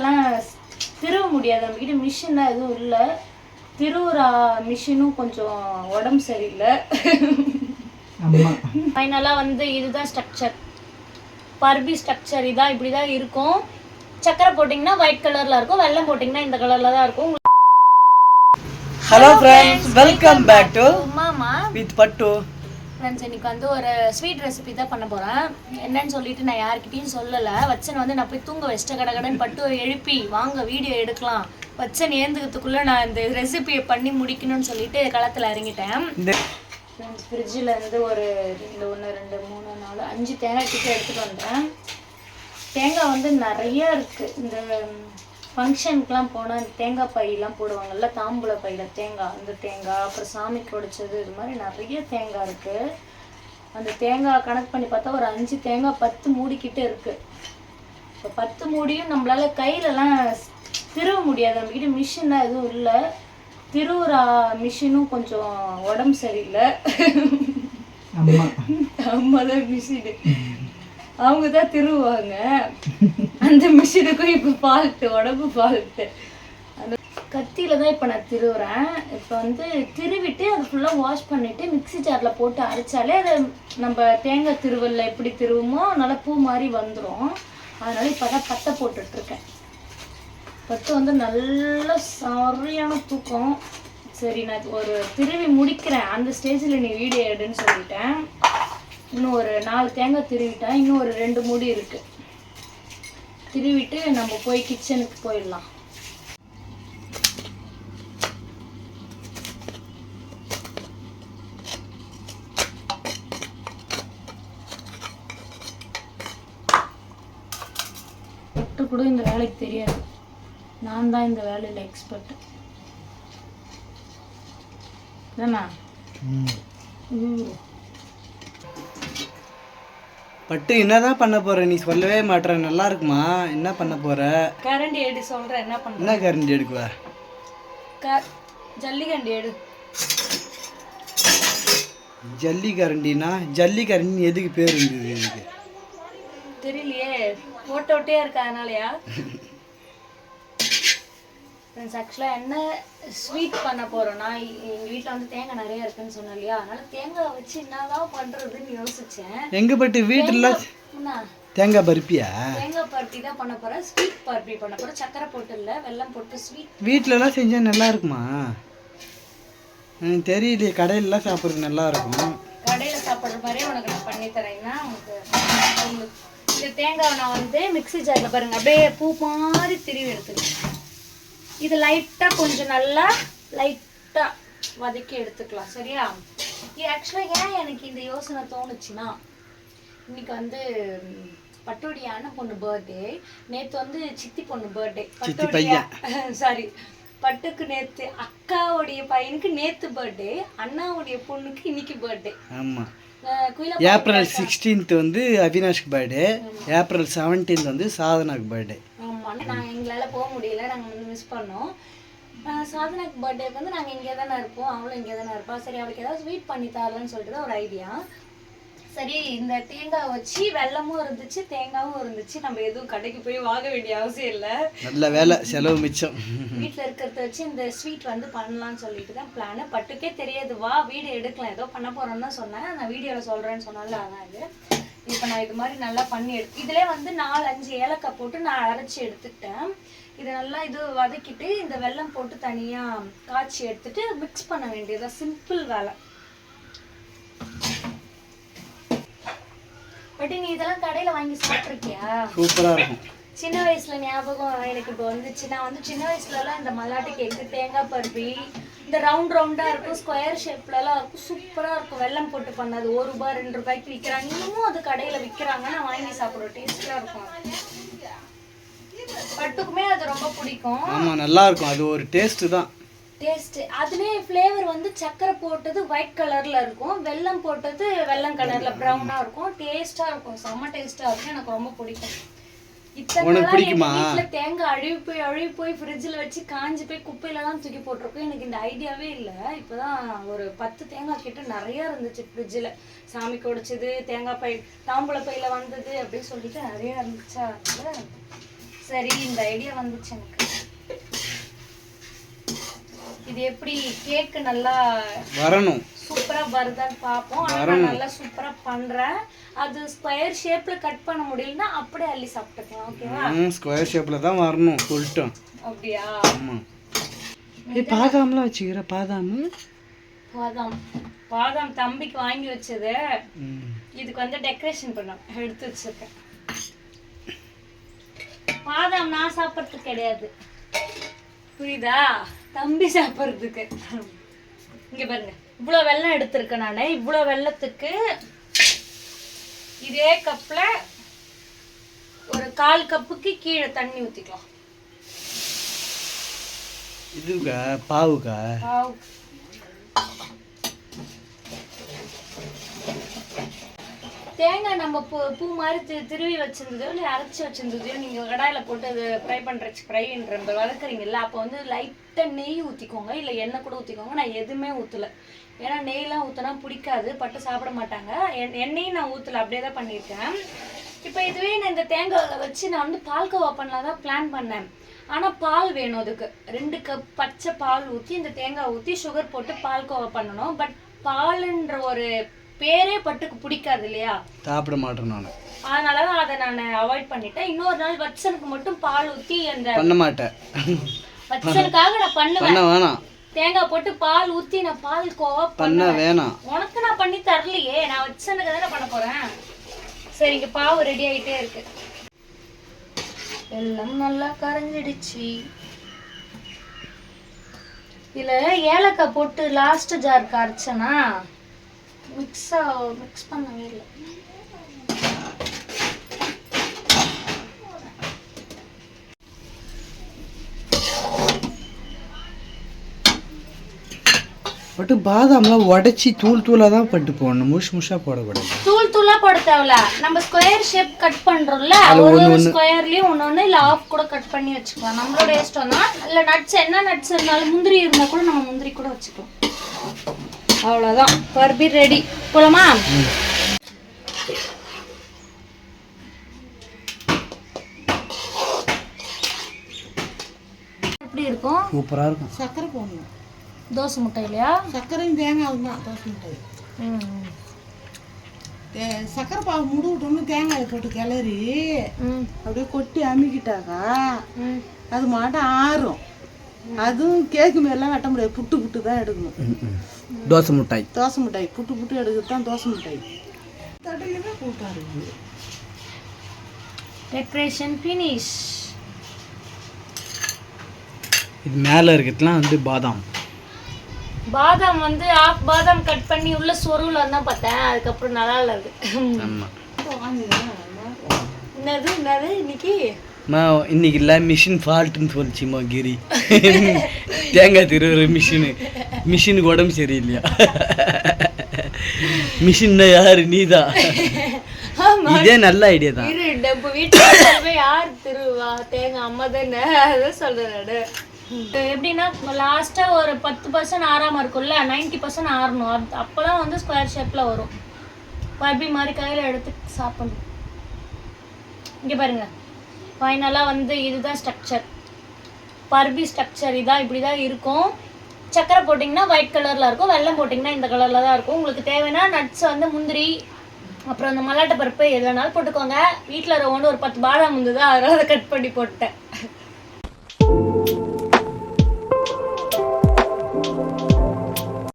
கையிலலாம் திருவ முடியாது, நம்மகிட்ட மிஷின் தான் எதுவும் இல்லை. திருவுற மிஷினும் கொஞ்சம் உடம்பு சரியில்லை. ஃபைனலாக வந்து இதுதான் ஸ்ட்ரக்சர், பர்பி ஸ்ட்ரக்சர். இதான் இப்படி தான் இருக்கும். சக்கரை போட்டிங்கன்னா ஒயிட் கலரில் இருக்கும், வெல்லம் போட்டிங்கன்னா இந்த கலரில் தான் இருக்கும். Hello friends, welcome back to Mama with Pattu. Friends, இன்னைக்கு வந்து ஒரு ஸ்வீட் ரெசிபி தான் பண்ண போகிறேன். என்னன்னு சொல்லிட்டு நான் யார்கிட்டையும் சொல்லலை. வச்சனை வந்து நான் போய் தூங்க வச்சிட்ட கடகடன்னு பட்டு எழுப்பி வாங்க வீடியோ எடுக்கலாம், வச்சன் ஏந்துக்கிறதுக்குள்ளே நான் இந்த ரெசிபியை பண்ணி முடிக்கணும்னு சொல்லிட்டு களத்தில் இறங்கிட்டேன். ஃப்ரிட்ஜில் இருந்து ஒரு 1 2 3 4 5 தேங்காய் கிட்ட எடுத்துகிட்டு வந்தேன். தேங்காய் வந்து நிறையா இருக்குது. இந்த ஃபங்க்ஷனுக்குலாம் போனால் தேங்காய் பையெல்லாம் போடுவாங்கல்ல, தாம்பூல பையில் தேங்காய், அந்த தேங்காய், அப்புறம் சாமிக்கு உடைச்சது, இது மாதிரி நிறைய தேங்காய் இருக்குது. அந்த தேங்காய் கணக்கு பண்ணி பார்த்தா ஒரு 5 தேங்காய் 10 மூடிக்கிட்டே இருக்குது. இப்போ 10 மூடியும் நம்மளால கையிலலாம் திருவ முடியாது, நம்மகிட்ட மிஷின் தான் எதுவும் இல்லை. திருவுற மிஷினும் கொஞ்சம் உடம்பு சரியில்லை. அம்மா தான் மிஷினு, அவங்க தான் திருவுவாங்க. அந்த மிஷினுக்கும் இப்போ ஃபால்ட்டு, உடம்பு ஃபால்ட்டு. அந்த கத்தியில் தான் இப்போ நான் திருவுறேன். இப்போ வந்து திருவிட்டு அதை ஃபுல்லாக வாஷ் பண்ணிவிட்டு மிக்ஸி ஜாரில் போட்டு அரைச்சாலே அதை நம்ம தேங்காய் திருவல்ல எப்படி திருவுமோ நல்லா பூ மாதிரி வந்துடும். அதனால இப்போ தான் பட்டை போட்டுட்ருக்கேன். பட்டு வந்து நல்ல சரியான தூக்கம். சரி, நான் ஒரு திருவி முடிக்கிறேன், அந்த ஸ்டேஜில் நீ வீடியோ எடுன்னு சொல்லிட்டேன். இன்னும் ஒரு 4 தேங்காய் திருவிட்டேன், இன்னும் ஒரு 2 மூடி இருக்குது. திருவிட்டு நம்ம போய் கிச்சனுக்கு போயிடலாம். பட்டு கூட இந்த வேலைக்கு தெரியாது, நான் தான் இந்த வேலையில் எக்ஸ்பர்ட். பட்டு என்னதான் பண்ண போற, நீ சொல்லவே மாட்டற. நல்லா இருக்குமா? என்ன பண்ண போற? கரண்டி எடு சொல்றேன். என்ன பண்ண? என்ன கரண்டி எடுக்குவ? ஜல்லிகரண்டி எடு. ஜல்லி கரண்டினா ஜல்லி கரண்டி எதுக்கு பேர் இருந்தது? இதுக்கு தெரியலையே, ஓட்டே இருக்கா அதனாலயா? ஃப்ரெண்ட்ஸ், ஆக்சுவலாக என்ன ஸ்வீட் பண்ண போகிறோன்னா, எங்கள் வீட்டில் வந்து தேங்காய் நிறையா இருக்குன்னு சொன்னேன் இல்லையா, அதனால தேங்காய் வச்சு என்னதான் பண்ணுறதுன்னு யோசித்தேன். எங்கள் பட்டு வீட்டில் தேங்காய் பருப்பியா? தேங்காய் பருப்பி தான் பண்ண போகிறேன், ஸ்வீட் பருப்பி பண்ண போகிறேன். சக்கரை போட்டு இல்லை, வெல்லம் போட்டு ஸ்வீட். வீட்டிலலாம் செஞ்சால் நல்லா இருக்குமா? தெரியலையே, கடையிலலாம் சாப்பிட்றது நல்லா இருக்கும். கடையில் சாப்பிட்ற மாதிரியே உனக்கு நான் பண்ணி தரேன்னா உங்களுக்கு இந்த தேங்காவை நான் வந்து மிக்ஸி ஜாரில் பாருங்கள் அப்படியே பூ மாதிரி திருவி எடுத்துக்கலாம். இது லைட்டாக கொஞ்சம் நல்லா லைட்டாக வதக்கி எடுத்துக்கலாம், சரியா? ஆக்சுவலாக ஏன் எனக்கு இந்த யோசனை தோணுச்சுன்னா, இன்னைக்கு வந்து பட்டுடைய அண்ணன் பொண்ணு பர்த்டே, நேற்று வந்து சித்தி பொண்ணு பர்த்டே, பட்டுடைய சாரி பட்டுக்கு நேற்று அக்காவுடைய பையனுக்கு நேற்று பர்த்டே, அண்ணாவுடைய பொண்ணுக்கு இன்னைக்கு பர்த்டே. ஆமாம், ஏப்ரல் 16 வந்து அவினாஷ்க்கு பர்த்டே, ஏப்ரல் 17 வந்து சாதனாக்கு பர்த்டே. ஆமாம், நாங்கள் எங்களால் போக முடியல, நாங்கள் வந்து மிஸ் பண்ணோம். சாதனாக்கு பர்த்டேக்கு வந்து நாங்கள் இங்கே தானே இருப்போம், அவளும் இங்கே தானே இருப்போம். சரி, அவளுக்கு ஏதாவது ஸ்வீட் பண்ணி தரலன்னு சொல்லிட்டு தான் ஒரு ஐடியா. சரி, இந்த தேங்காய் வச்சு வெல்லமும் இருந்துச்சு, தேங்காயும் இருந்துச்சு, நம்ம எதுவும் கடைக்கு போய் வாங்க வேண்டிய அவசியம் இல்லை. நல்ல வேலை, செலவு மிச்சம். வீட்டில் இருக்கிறத வச்சு இந்த ஸ்வீட் வந்து பண்ணலான்னு சொல்லிட்டு தான் பிளானு. பட்டுக்கே தெரியாது, வா வீடியோ எடுக்கலாம், ஏதோ பண்ண போகிறோன்னு தான் சொன்னேன். நான் வீடியோவில் சொல்கிறேன்னு சொன்னால அதான் இது. இப்போ நான் இது மாதிரி நல்லா பண்ணி இதிலே வந்து 4-5 ஏலக்காய் போட்டு நான் அரைச்சி எடுத்துக்கிட்டேன். இதை நல்லா இது வதக்கிட்டு இந்த வெல்லம் போட்டு தனியாக காய்ச்சி எடுத்துட்டு மிக்ஸ் பண்ண வேண்டியது சிம்பிள் வேலை. பட் நீ இதெல்லாம் கடையில் வாங்கி சாப்பிட்ருக்கியா? சூப்பராக இருக்கும். சின்ன வயசுல ஞாபகம் எனக்கு இப்போ வந்துச்சு. நான் வந்து சின்ன வயசுலலாம் இந்த மல்லாட்டு கேக்கு, தேங்காய் பருப்பி, இந்த ரவுண்டாக இருக்கும், ஸ்கொயர் ஷேப்லலாம் இருக்கும், சூப்பராக இருக்கும். வெல்லம் போட்டு பண்ணது 1 ரூபா 2 ரூபாய்க்கு விற்கிறாங்க. இன்னமும் அது கடையில் விற்கிறாங்க, நான் வாங்கி சாப்பிட்றோம், டேஸ்ட்டாக இருக்கும். பட்டுக்குமே அது ரொம்ப பிடிக்கும். ஆமாம், நல்லா இருக்கும், அது ஒரு டேஸ்ட்டு தான். டேஸ்ட்டு அதுலேயே ஃப்ளேவர் வந்து சக்கரை போட்டது ஒயிட் கலரில் இருக்கும், வெல்லம் போட்டது வெல்லம் கலரில் ப்ரௌனாக இருக்கும். டேஸ்ட்டாக இருக்கும், செம்ம டேஸ்ட்டாக இருக்கும், எனக்கு ரொம்ப பிடிக்கும். இத்தனை வீட்டில் தேங்காய் அழுவி போய் ஃப்ரிட்ஜில் வச்சு காஞ்சி போய் குப்பையிலலாம் தூக்கி போட்டிருக்கோம். எனக்கு இந்த ஐடியாவே இல்லை. இப்போதான் ஒரு 10 தேங்காய் கிட்ட நிறையா இருந்துச்சு ஃப்ரிட்ஜில். சாமிக்கு உடைச்சது, தேங்காய் பை, தாம்பூல பையில் வந்தது அப்படின்னு சொல்லிட்டு நிறையா இருந்துச்சா. சரி, இந்த ஐடியா வந்துச்சு எனக்கு. இது எப்படி கேக் நல்லா வரணும், சூப்பரா வருதான்னு பாப்போம். ஆனா நான் நல்லா சூப்பரா பண்றேன். அது ஸ்கொயர் ஷேப்ல கட் பண்ண முடியலன்னா அப்படியே அள்ளி சாப்பிட்டுக்கலாம். ஓகேவா? ஸ்கொயர் ஷேப்ல தான் வரணும் சொல்லிட்டோம். அப்படியா? ஆமா. பாதாம்லாம் வச்சுக்கிற பாதாம் தம்பிக்கு வாங்கி வச்சது. இதுக்கு வந்து டெக்கரேஷன் பண்ணோம், எடுத்து வச்சிருக்கேன். பாதாம் நான் சாப்பிட்றதுக்கு கிடையாது, புரியுதா? தம்பி சாப்பிட்றதுக்கு. இங்க பாருங்க, இவ்வளோ வெல்லம் எடுத்திருக்கேன் நான். இவ்வளோ வெல்லத்துக்கு இதே கப்ல ஒரு 1/4 கப்புக்கு கீழே தண்ணி ஊற்றிக்கலாம். இதுக்கா பாவுக்கா? தேங்காய் நம்ம பூ மாதிரி திருவி வச்சிருந்ததோ இல்லை அரைச்சி வச்சிருந்ததையோ நீங்கள் கடாயில் போட்டு அது ஃப்ரை ஃப்ரைன்ற வதக்குறீங்கல்ல, அப்போ வந்து லைட்டாக நெய் ஊற்றிக்கோங்க, இல்லை எண்ணெய் கூட ஊற்றிக்கோங்க. நான் எதுவுமே ஊற்றலை, ஏன்னா நெய்லாம் ஊற்றினா பிடிக்காது, பட்டு சாப்பிட மாட்டாங்க. எண்ணெயும் நான் ஊற்றலை, அப்படியே தான் பண்ணியிருக்கேன். இப்போ இதுவே நான் இந்த தேங்காயில் வச்சு நான் வந்து பால்கோவா பண்ணலாம் தான் பிளான் பண்ணேன். ஆனால் பால் வேணும், அதுக்கு 2 கப் பச்சை பால் ஊற்றி இந்த தேங்காய் ஊற்றி சுகர் போட்டு பால்கோவா பண்ணணும். பட் பாலுன்ற ஒரு பேரே பட்டுக்கு பிடிக்காது இல்லையா, சாப்பிட மாட்டேன் நான். அதனாலதான் அதை நான் அவாய்ட் பண்ணிட்டேன். இன்னொரு நாள் வச்சனுக்கு மட்டும் பால் ஊற்றி அந்த பண்ண மாட்டேன், வச்சனுக்காக நான் பண்ணுவேன். வேணாம், தேங்காய் போட்டு பால் ஊற்றி நான் பால் கோவா பண்ண வேணாம். உனக்கு நான் பண்ணி தரலையே, நான் வச்சனுக்கு தானே பண்ண போறேன். சரி, இங்க பாவு ரெடி ஆயிட்டே இருக்கு. எல்லாம் நல்லா கரைஞ்சிடுச்சு. இதுல ஏலக்காய் போட்டு லாஸ்ட் ஜாருக்கு அரைச்சனா மிக்ஸ் பண்ணவே இல்லை. பட்டு பாதாம்லாம் உடைச்சி தூளாக தான் பட்டு போடணும், முஷாக போடக்கூடாது. தூளா போட தேவையில்ல, நம்ம ஸ்கொயர் ஷேப் கட் பண்றோம்ல, ஒரு ஸ்கொயர்லயும் ஒன்னொன்னு இல்ல ஆஃப் கூட கட் பண்ணி வச்சுக்கலாம். நம்மளோட இஷ்டம் தான். இல்ல நட்ஸ், என்ன நட்ஸ் இருந்தாலும், முந்திரி இருந்தா கூட நம்ம முந்திரி கூட வச்சுக்கலாம். அவ்வளவுதான், பர்பி ரெடி. போலாமா? எப்படி இருக்கும்? சூப்பரா இருக்கும். சக்கரை போடணும். தோசை முட்டை இல்லையா? சக்கரையும் தேங்காய் தான் தோசை முட்டை. சக்கரை பாவு முடிவிட்டோம்னு தேங்காயை போட்டு கிளறி அப்படியே கொட்டி அமுக்கிட்டாக்கா அது மாட்டம் ஆறும். அதுவும் கேக்கு மேலாம் வெட்ட முடியாது, புட்டு தான் எடுக்கணும். தோசை மிட்டாய் புட்டு எடுக்கிறது தான் தோசை மிட்டாய். தடையில கூட்டாரு. Decoration finish. இது மேலே இருக்கிறதுலாம் வந்து பாதாம் வந்து ஆஃப் பாதாம் கட் பண்ணி உள்ள சொருவில் தான் பார்த்தேன். அதுக்கப்புறம் நல்லா இல்லை. என்னது இன்னைக்கு இல்லை, மிஷின் ஃபால்ட்டுன்னு சொல்லிச்சுமா கிரி. தேங்காய் திருவுற மிஷினுக்கு உடம்பு சரியில்லையா? மிஷின்னா யாரு? நீதான். இதே நல்ல ஐடியா தான். வீட்டுல யார் திருவா? தேங்காய் அம்மா தானே, அதான் சொல்றேன். எப்படின்னா லாஸ்டா ஒரு 10% ஆறாம இருக்கும்ல, 90% ஆறணும். அப்பதான் வந்து ஸ்கொயர் ஷேப்ல வரும். பர்பி மாதிரி கையில எடுத்து சாப்பிடணும். இங்க பாருங்க, ஃபைனலா வந்து இதுதான் ஸ்ட்ரக்சர். பர்பி ஸ்ட்ரக்சர் இதான், இப்படிதான் இருக்கும். சக்கரை போட்டிங்கன்னா ஒயிட் கலர்ல இருக்கும், வெல்லம் போட்டிங்கன்னா இந்த கலர்ல தான் இருக்கும். உங்களுக்கு தேவைன்னா நட்ஸ் வந்து முந்திரி, அப்புறம் அந்த மல்லாட்டை பருப்பு எது வேணாலும் போட்டுக்கோங்க. வீட்டில் ஒரு 10 பாதாம் இருந்தது, அதனால அதை கட் பண்ணி போட்டேன்.